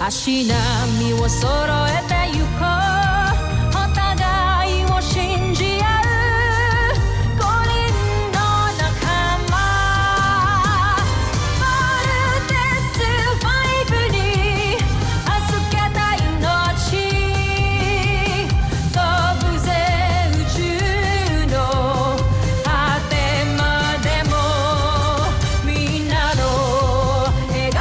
足並みを揃えてゆこうお互いを信じ合う五人の仲間ボルテス5に預けた命飛ぶぜ宇宙の果てまでもみんなの笑顔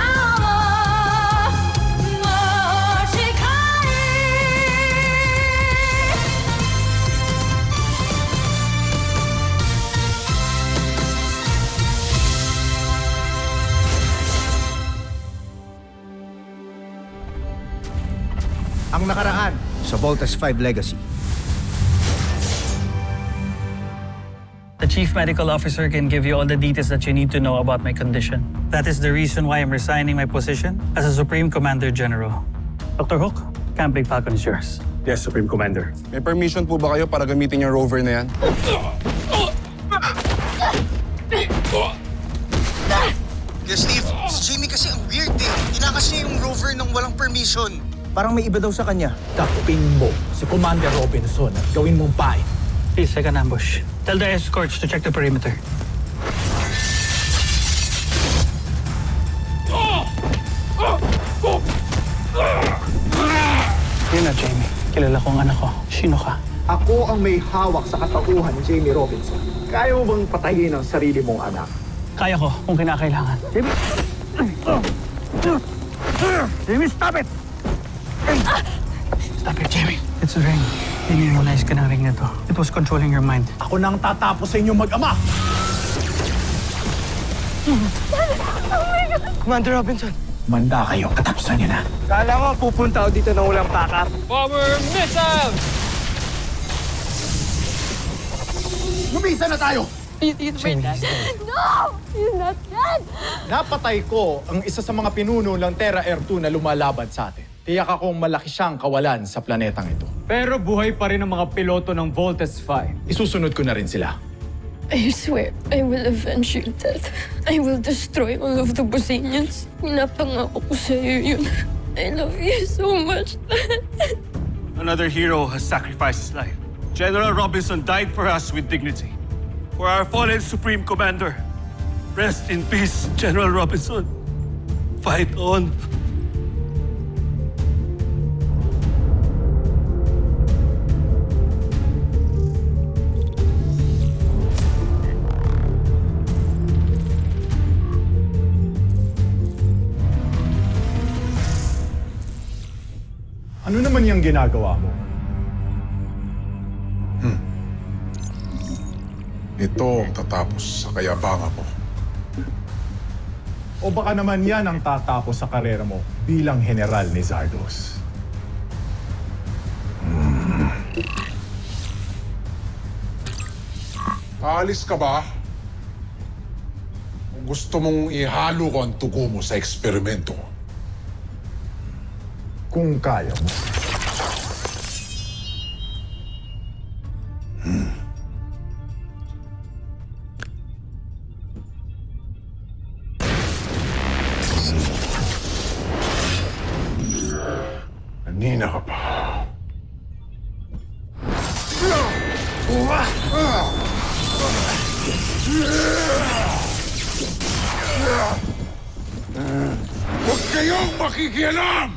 Ang nakaraan sa Voltes 5 Legacy. The chief medical officer can give you all the details that you need to know about my condition. That is the reason why I'm resigning my position as a Supreme Commander General. Dr. Hook, Camp Big Falcon is yours. Yes, Supreme Commander. May permission po ba kayo para gamitin yung rover na yan? Steve, si Jamie kasi ang weird eh. Tinakas niya yung rover nang walang permission. Parang may iba daw sa kanya. Takupin mo si Commander Robinson at gawin mong pain. Please take an ambush. Tell the escorts to check the perimeter. Yun na, Jamie. Kilala ko ang anak ko. Sino ka? Ako ang may hawak sa katauhan ni Jamie Robinson. Kaya mo bang patayin ang sarili mong anak? Kaya ko kung kinakailangan. Jamie! Jamie, stop it! Stop it, Jamie. It's a ring. Inimmunize ka ng ring na to. It was controlling your mind. Ako nang tatapos sa inyong mag-ama! Commander Robinson. Manda kayo, katapusan niyo na. Kala ko pupunta ako dito nang walang pakar. Lumisa na tayo! He's my dad. No! He's not dead! Napatay ko ang isa sa mga pinuno ng Terra Air 2 na lumalaban sa atin. Tiyak akong malaki siyang kawalan sa planetang ito. Pero buhay pa rin ang mga piloto ng Voltes 5. Isusunod ko na rin sila. I swear, I will avenge your death. I will destroy all of the Bosinians. Pinapangako ko sa'yo yun. I love you so much, Dad. Another hero has sacrificed his life. General Robinson died for us with dignity. For our fallen Supreme Commander. Rest in peace, General Robinson. Fight on. Ano naman yung ginagawa mo? Ito ang tatapos sa kayabangan mo. O baka naman yan ang tatapos sa karera mo bilang general ni Zardos? Aalis ka ba? Kung gusto mong ihalo ko ang tugo mo sa eksperimento, Kung kaya mo. kanina ka pa. Huwag kayong makikialam!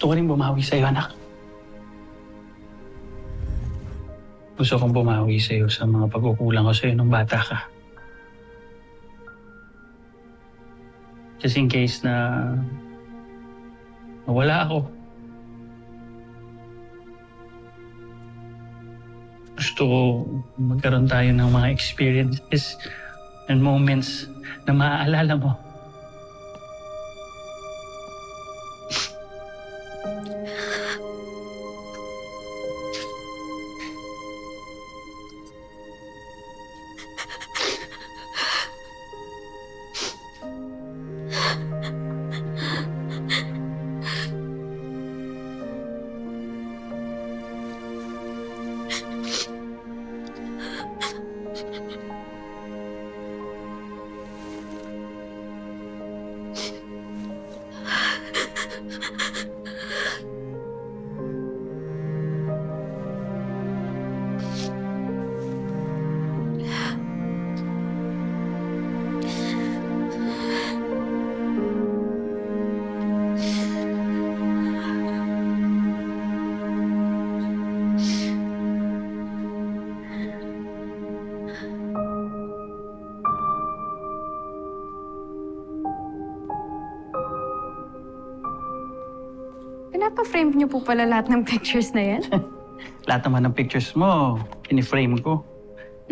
Gusto ko rin bumawi sa'yo, anak. Gusto kong bumawi sa'yo sa mga pagkukulang ko sa'yo nung bata ka. Just in case na nawala ako. Gusto ko magkaroon tayo ng mga experiences and moments na maaalala mo. Pinapa-frame niyo po pala lahat ng pictures na yan? Lahat naman ng pictures mo, piniframe ko.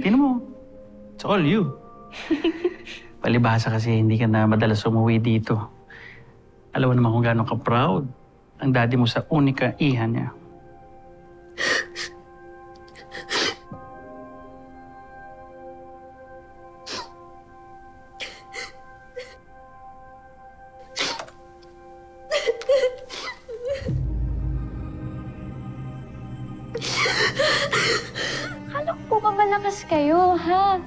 Tingnan mo, it's all you. Palibhasa kasi hindi ka na madalas umuwi dito. Alam mo naman kung gaano ka-proud ang daddy mo sa unika iha niya. Akala ko po ba malakas kayo, ha?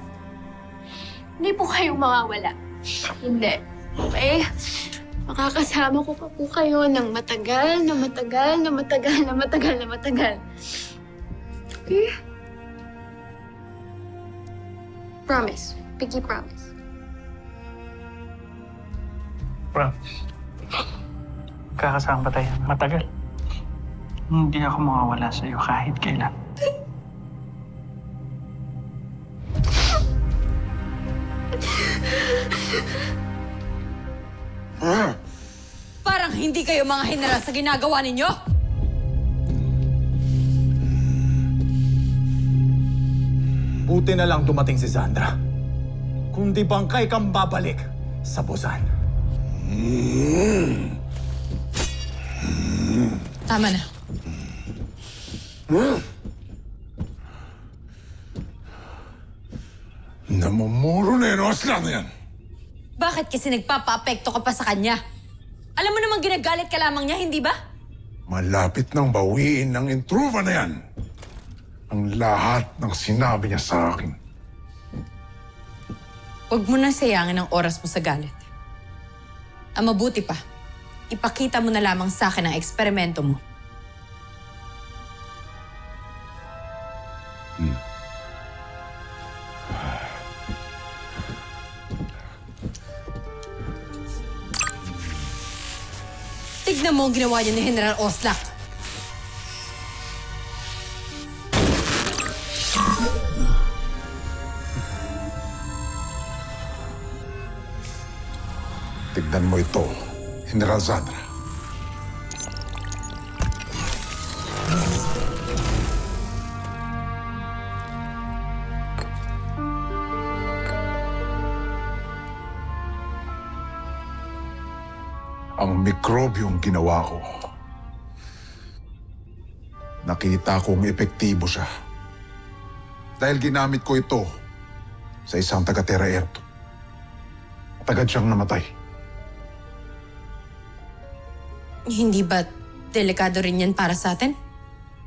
Hindi po kayo mawawala. Hindi. Okay? Makakasama ko pa po kayo ng matagal na matagal na matagal na matagal na matagal. Okay? Promise. Pinky promise. Promise. Kakasama pa tayo ng matagal. Hindi ako mawawala sa'yo kahit kailan. Parang hindi kayo mga general sa ginagawa ninyo. Buti na lang dumating si Sandra. Kundi bangkay kang babalik sa Busan. Tama na. Namumuro na yun, Oslan na yan. Bakit kasi nagpapa-apekto ka pa sa kanya? Alam mo namang ginagalit ka lamang niya, hindi ba? Malapit nang bawiin ng intruva na yan. Ang lahat ng sinabi niya sa akin. Huwag mo nang sayangin ang oras mo sa galit. Ang mabuti pa, ipakita mo na lamang sa akin ang eksperimento mo. Tignan mo ang ginawa niya ni General Oslak. Tignan mo ito, General Sandra. Ang mikrobyong ginawa ko. Nakita kong epektibo siya. Dahil ginamit ko ito sa isang taga-Terra Erto. Tagad siyang namatay. Hindi ba delikado rin yan para sa atin?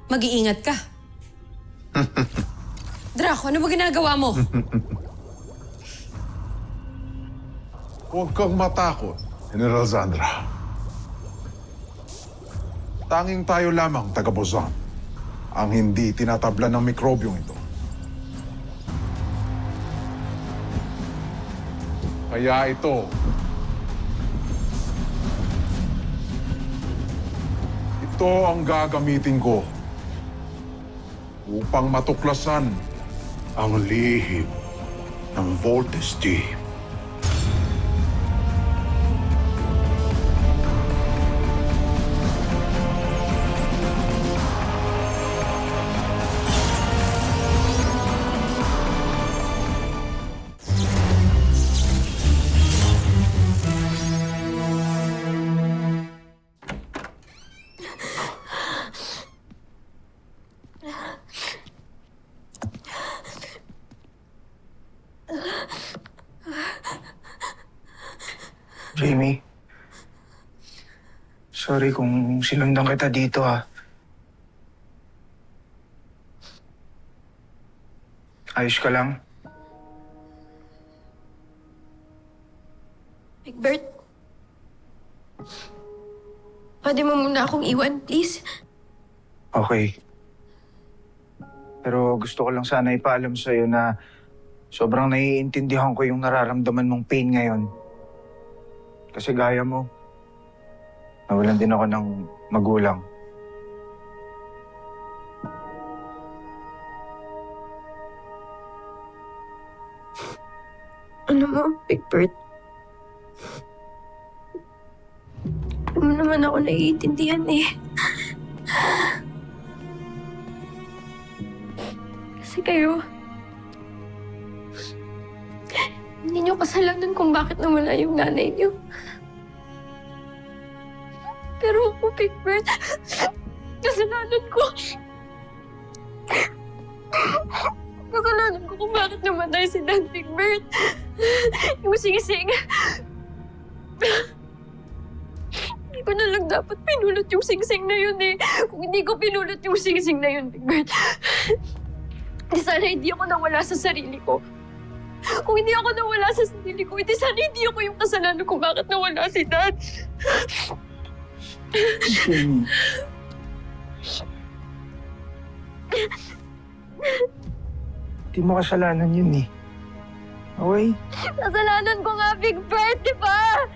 Mag-iingat ka. Draco, ano ba ginagawa mo? Huwag kang matakot, General Sandra. Tanging tayo lamang, taga-Busan, ang hindi tinatablan ng mikrobyong ito. Kaya ito, Ito ang gagamitin ko upang matuklasan ang lihim ng Voltes Team. Jamie, sorry kung sinundan kita dito ha. Ayos ka lang? Egbert, pwede mo muna akong iwan, please? Okay. Pero gusto ko lang sana ipaalam sa'yo na sobrang naiintindihan ko yung nararamdaman mong pain ngayon. Kasi gaya mo, nawalan din ako ng magulang. Ano mo, Egbert? Hindi mo naman ako naiintindihan eh. Kasi kayo, hindi niyo kasalanan kung bakit nawala yung nanay niyo. Pero ako, Egbert, kasalanan ko. Kasalanan ko kung bakit namatay si Dan, Egbert. Yung singsing. Hindi ko na lang dapat pinulot yung singsing na yun eh. Kung hindi ko pinulot yung singsing na yun, Egbert, di sana hindi ako nawala sa sarili ko. Kung hindi ako nawala sa sarili ko, di sana hindi ako yung kasalanan kung bakit nawala si Dan. Jamie. Di mo kasalanan yun eh. Okay? Kasalanan ko nga, Big Bird, di ba?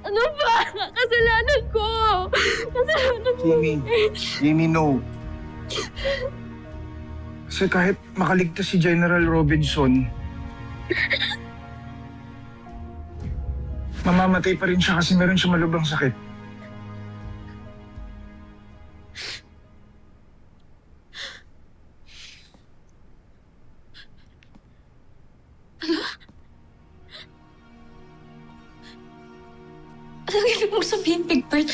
Ano ba? Kasalanan ko! Kasalanan ko. Jamie, no. Kasi kahit makaligtas si General Robinson, mamamatay pa rin siya kasi meron siya malubhang sakit. Anong ibig mong sabihin, Big Bird?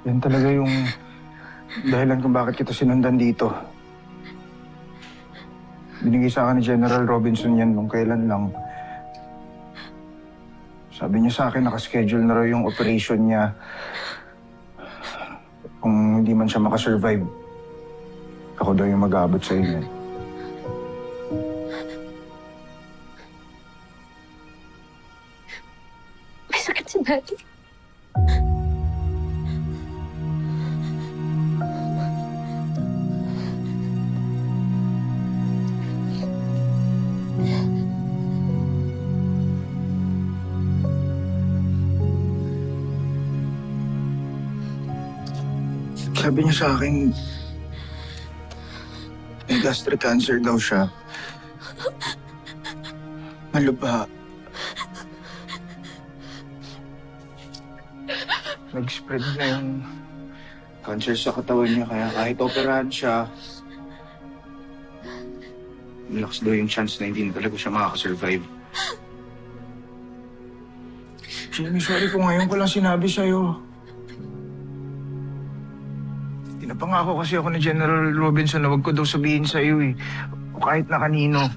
Yan talaga yung dahilan kung bakit kita sinundan dito. Binigay sa akin ni General Robinson yan nung kailan lang. Sabi niya sa akin, nakaschedule na raw yung operation niya. Kung hindi man siya makasurvive, ako daw yung mag-aabot sa inyo. May sakit si Daddy. Sabi niya sa akin, may gastric cancer daw siya. Malubha. Nag-spread na yung cancer sa katawan niya, kaya kahit operahan siya, malakas daw yung chance na hindi na talaga siya makakasurvive. Jamie, sorry kung ngayon ko lang sinabi sa'yo. Pinapangako kasi ako ni General Robinson na wag ko daw sabihin sa iyo eh. O kahit na kanino.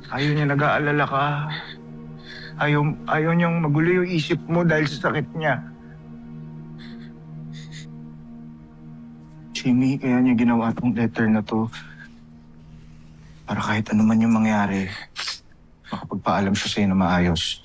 Ayaw niya nag-aalala ka. Ayaw niyang magulo yung isip mo dahil sa sakit niya. Jamie, kaya niya ginawa tong letter na to. Para kahit ano man yung mangyari, makapagpaalam siya sa'yo na maayos.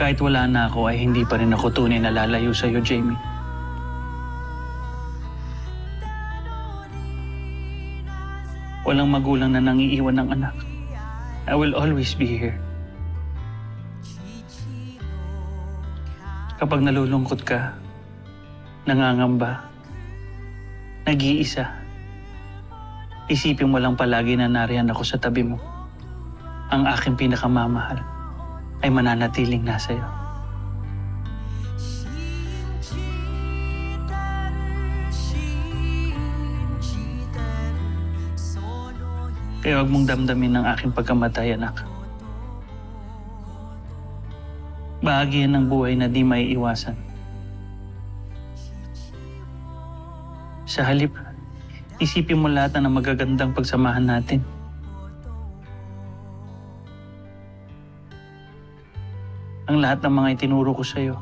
Kahit wala na ako ay hindi pa rin ako tunay na lalayo sa'yo, Jamie. Walang magulang na nangiiwan ng anak. I will always be here. Kapag nalulungkot ka, nangangamba, nag-iisa, isipin mo lang palagi na nariyan ako sa tabi mo. Ang aking pinakamamahal ay mananatiling nasa iyo. Kaya huwag mong damdamin ang aking pagkamatay, anak. Bahagi yan ng buhay na di maiiwasan. Sa halip, isipin mo lahat ng magagandang pagsamahan natin. Ang lahat ng mga itinuro ko sa'yo.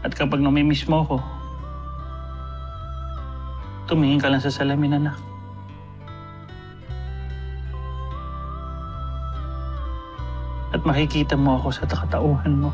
At kapag namimiss mo ko, tumingin ka lang sa salamin, anak. At makikita mo ako sa katauhan mo.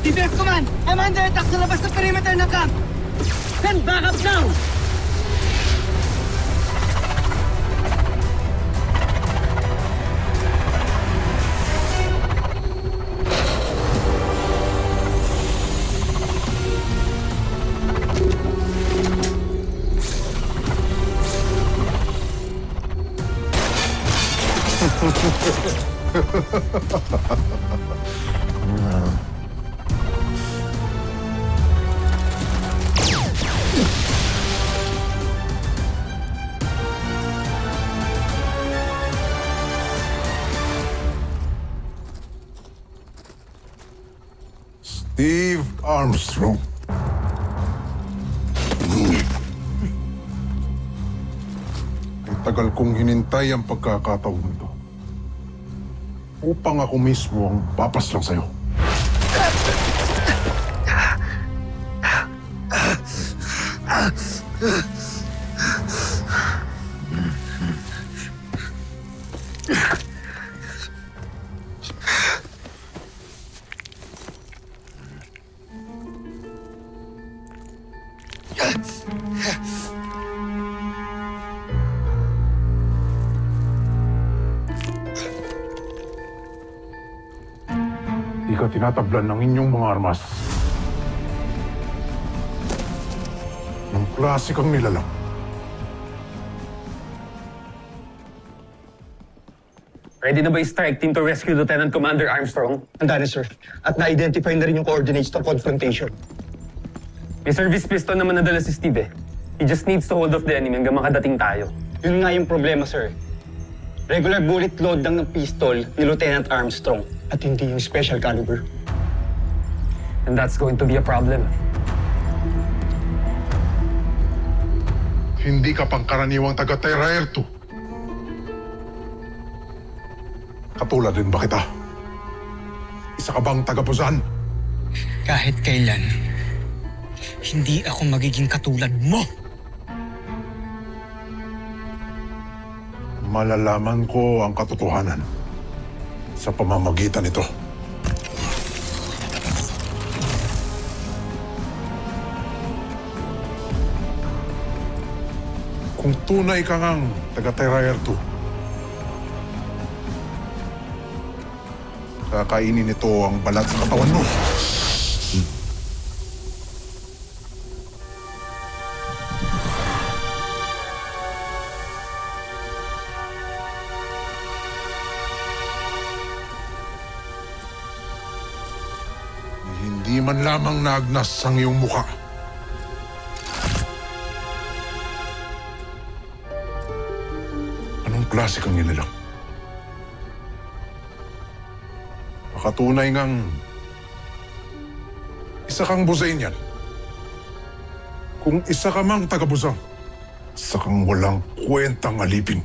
DPS Command! I'm under attack sa labas ng perimeter ng camp! Send backup now! Steve Armstrong. Ay tagal kong hinintay ang pagkakataon ito. Upang ako mismo ang papas lang sa'yo. Di ka tinatablan ng inyong mga armas. Ng klase kang nilalang. Ready na ba yung strike team to rescue Lieutenant Commander Armstrong? Handa na, sir. At na-identify na rin yung coordinates ng confrontation. May service pistol naman nadala si Steve eh. He just needs to hold off the enemy hanggang makadating tayo. Yun nga yung problema, sir. Regular bullet load lang ng pistol ni Lieutenant Armstrong at hindi yung special caliber. And that's going to be a problem. Hindi ka pangkaraniwang taga-Terra Air 2. Katulad din ba kita? Isa ka bang taga-Busan? Kahit kailan, hindi ako magiging katulad mo! Malalaman ko ang katotohanan sa pamamagitan nito. Kung tunay ka ngang taga-Terra Air 2, Kakainin nito ang balat ng katawan mo. Hindi man lamang naagnas ang iyong mukha. Anong klase kang nilalang? Makatunay ngang isa kang Buzainian. Kung isa ka mang taga-Buzang, isa kang walang kwentang alipin.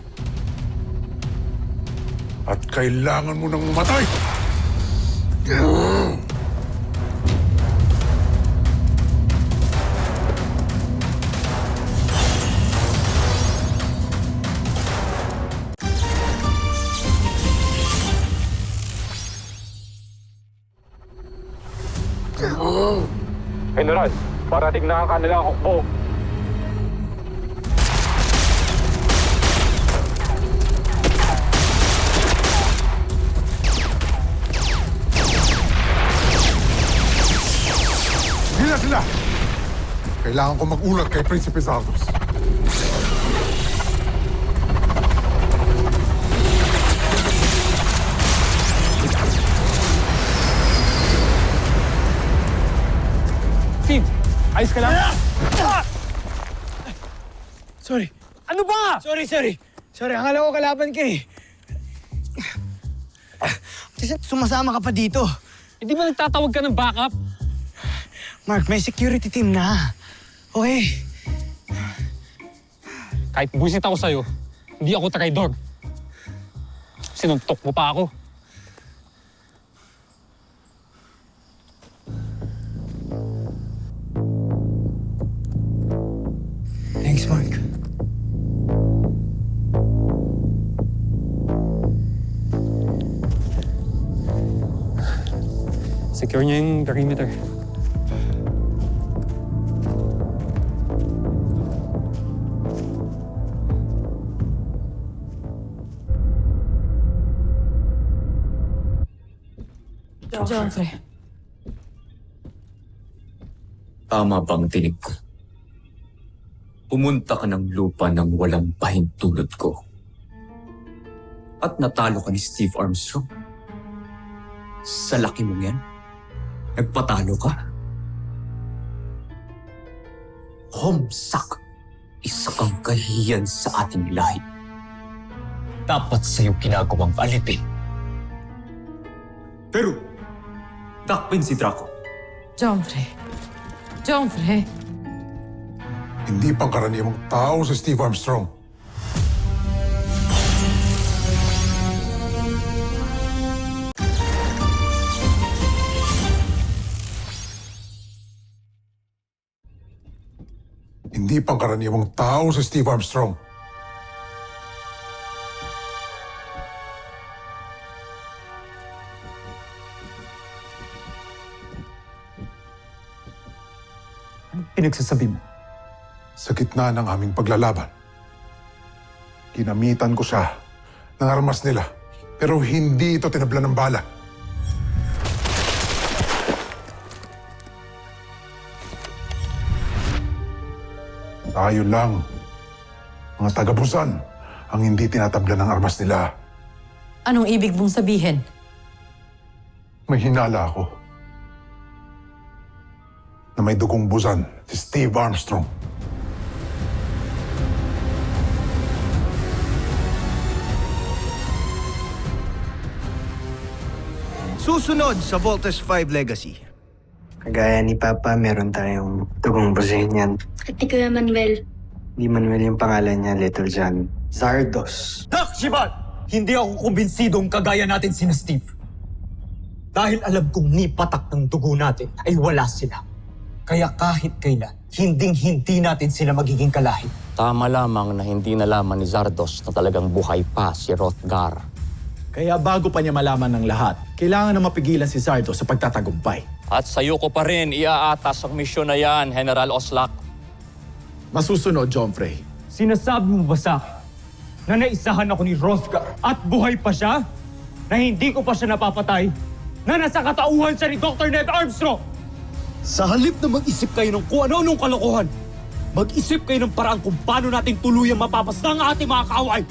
At kailangan mo nang mamatay! General, parating na ang kanilang hukbo. Hindi na sila! Kailangan ko mag-ulat kay Prinsipe Zardos. Steve, ayos ka lang? Sorry. Ano ba? Sorry. Sorry, akala ko kalaban ka eh. Sumasama ka pa dito. Hindi ba nagtatawag ka ng backup? Mark, may security team na. Okay. Kahit buwisit ako sa'yo, hindi ako traidor. Sinuntok mo pa ako. Thanks, Mark. Secure niya yung perimeter. Joffrey. Tama bang tinig ko? Pumunta ka ng lupa ng walang pahintulot ko. At natalo ka ni Steve Armstrong. Sa laki mong yan, nagpatalo ka. Homsak, isa kang kahiyan sa ating lahi. Dapat sa'yo ginagawang alipin. Pero, takpin si Draco. Joffrey. Hindi pangkaraniwang tao si Steve Armstrong. Hindi pangkaraniwang tao si Steve Armstrong. Pinagsasabi mo? Sa gitna ng aming paglalaban, ginamitan ko siya ng armas nila. Pero hindi ito tinabla ng bala. Tayo lang, mga taga-Busan, ang hindi tinatabla ng armas nila. Anong ibig mong sabihin? May hinala ako na may dugong Busan, si Steve Armstrong. Susunod sa Voltes 5 Legacy. Kagaya ni Papa, meron tayong dugong Buzainian. At ni Kuya Manuel. Di Manuel yung pangalan niya, Little John. Zardos. Dak, Shivan! Hindi ako kumbinsidong kagaya natin sina Steve. Dahil alam kong ni patak ng dugo natin ay wala sila. Kaya kahit kailan, hinding-hindi natin sila magiging kalahi. Tama lamang na hindi nalaman ni Zardos na talagang buhay pa si Hrothgar. Kaya bago pa niya malaman ng lahat, kailangan na mapigilan si Zardos sa pagtatagumpay. At sa'yo ko pa rin iaatas ang misyon na yan, General Oslak. Masusunod, Joffrey. Sinasabi mo ba sa akin na naisahan ako ni Hrothgar at buhay pa siya? Na hindi ko pa siya napapatay? na nasa katauhan siya ni Dr. Ned Armstrong. Sa halip na mag-isip kayo ng kung ano-anong kalokohan, mag-isip kayo ng paraan kung paano natin tuluyang mapapasta ang ating mga kaaway.